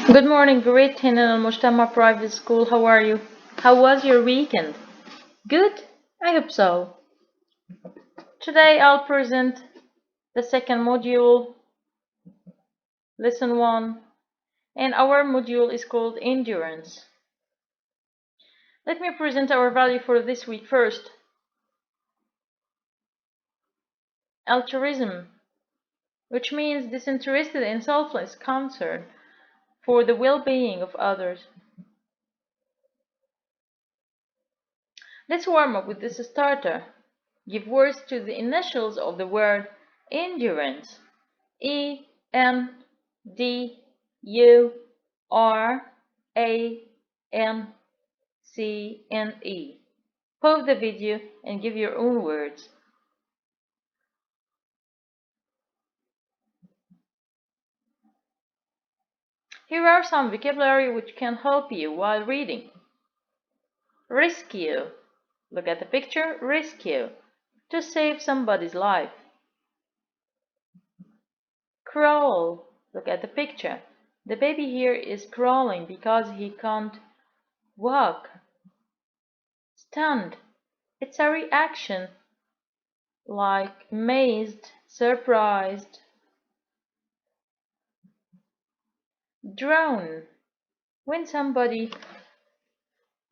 Good morning, great Hinnan Al Mujtama Private School. How are you? How was your weekend? Good? I hope so. Today I'll present the second module, lesson 1, and our module is called Endurance. Let me present our value for this week first. Altruism, which means disinterested and selfless concern for the well-being of others. Let's warm up with this starter. Give words to the initials of the word endurance. ENDURANCE. Pause the video and give your own words. Here are some vocabulary which can help you while reading. Rescue. Look at the picture. Rescue. To save somebody's life. Crawl. Look at the picture. The baby here is crawling because he can't walk. Stunned. It's a reaction like amazed, surprised. Drown. When somebody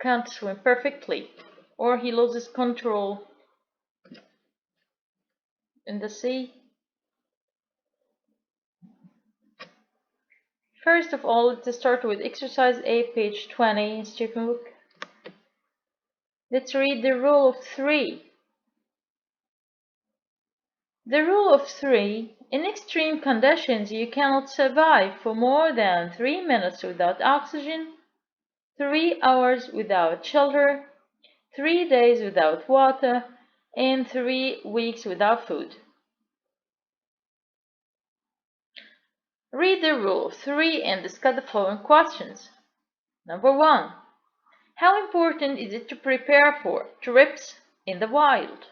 can't swim perfectly or he loses control in the sea. First of all, let's start with exercise A, page 20 in student book. Let's read the rule of 3. The rule of 3. In extreme conditions, you cannot survive for more than 3 minutes without oxygen, 3 hours without shelter, 3 days without water, and 3 weeks without food. Read the rule of 3 and discuss the following questions. Number 1. How important is it to prepare for trips in the wild?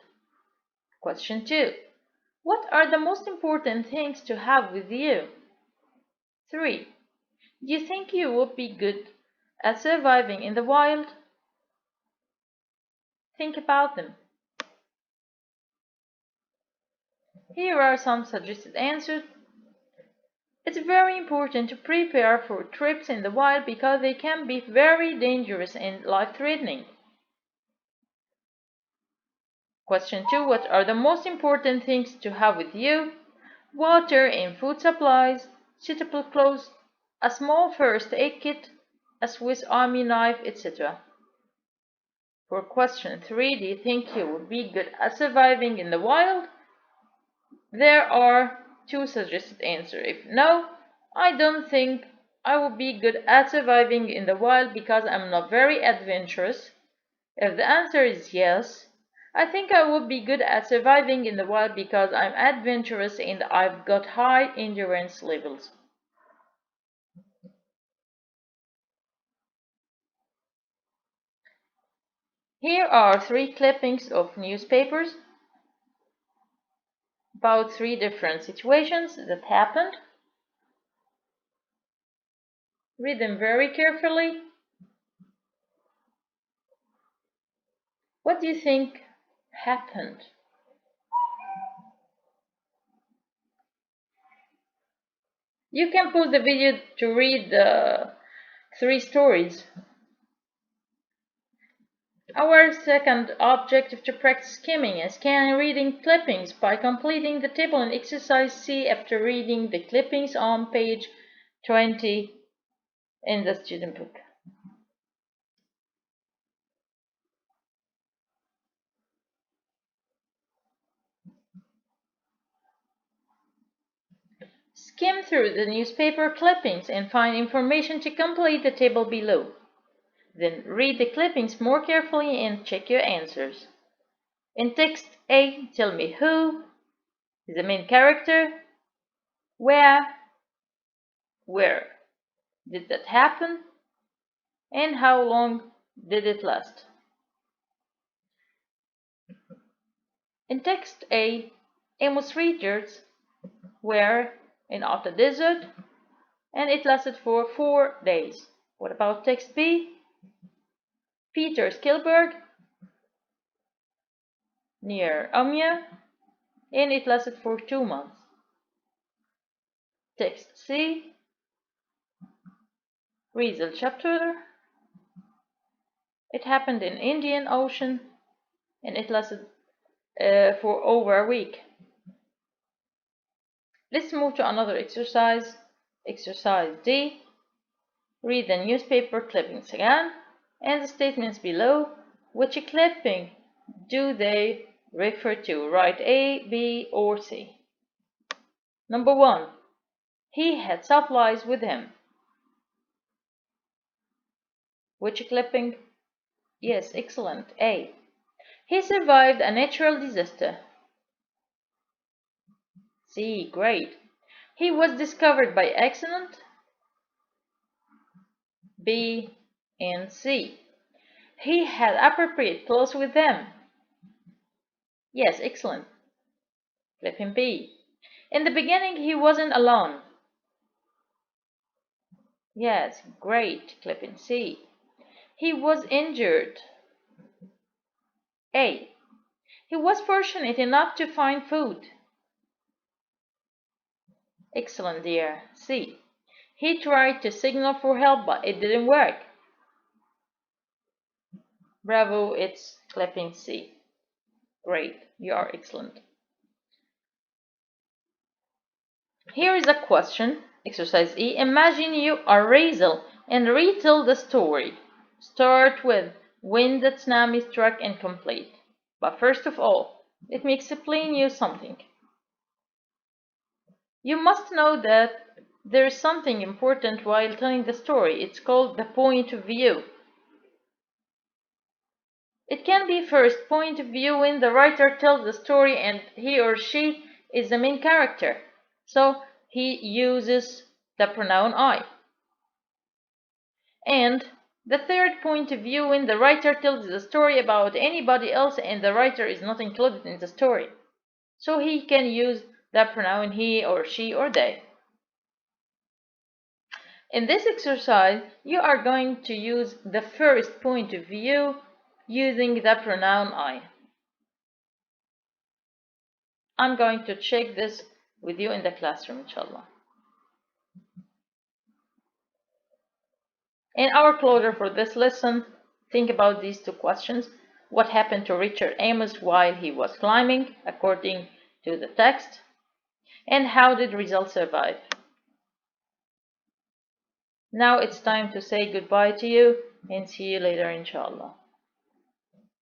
Question 2. What are the most important things to have with you? 3. Do you think you would be good at surviving in the wild? Think about them. Here are some suggested answers. It's very important to prepare for trips in the wild because they can be very dangerous and life-threatening. Question 2. What are the most important things to have with you? Water and food supplies, suitable clothes, a small first aid kit, a Swiss Army knife, etc. For question 3, do you think you would be good at surviving in the wild? There are 2 suggested answers. If no, I don't think I would be good at surviving in the wild because I'm not very adventurous. If the answer is yes, I think I would be good at surviving in the wild because I'm adventurous and I've got high endurance levels. Here are 3 clippings of newspapers about 3 different situations that happened. Read them very carefully. What do you think happened? You can pause the video to read the 3 stories. Our second objective to practice skimming is scan reading clippings by completing the table in exercise C after reading the clippings on page 20 in the student book. Skim through the newspaper clippings and find information to complete the table below. Then read the clippings more carefully and check your answers. In text A, tell me who is the main character, where did that happen, and how long did it last. In text A, Amos Richards were in the desert, and it lasted for 4 days. What about text B? Peter Skillberg near Amiens, and it lasted for 2 months. Text C. Untitled Chapter. It happened in Indian Ocean, and it lasted for over a week. Let's move to another exercise. Exercise D. Read the newspaper clippings again and the statements below. Which clipping do they refer to? Write A, B, or C. Number 1. He had supplies with him. Which clipping? Yes, excellent. A. He survived a natural disaster. C. Great. He was discovered by accident. B and C. He had appropriate clothes with him. Yes, excellent. Clipping B. In the beginning, he wasn't alone. Yes, great. Clipping C. He was injured. A. He was fortunate enough to find food. Excellent, dear. C. He tried to signal for help, but it didn't work. Bravo, it's clipping C. Great, you are excellent. Here is a question, exercise E. Imagine you are Razel and retell the story. Start with when the tsunami struck and complete. But first of all, let me explain you something. You must know that there is something important while telling the story. It's called the point of view. It can be first point of view when the writer tells the story and he or she is the main character. So he uses the pronoun I. And the third point of view when the writer tells the story about anybody else and the writer is not included in the story. So he can use the pronoun he or she or they. In this exercise, you are going to use the first point of view using the pronoun I. I'm going to check this with you in the classroom, inshallah. In our closure for this lesson, think about these two questions. What happened to Richard Amos while he was climbing, according to the text? And how did Rizal survive? Now it's time to say goodbye to you and see you later, inshallah.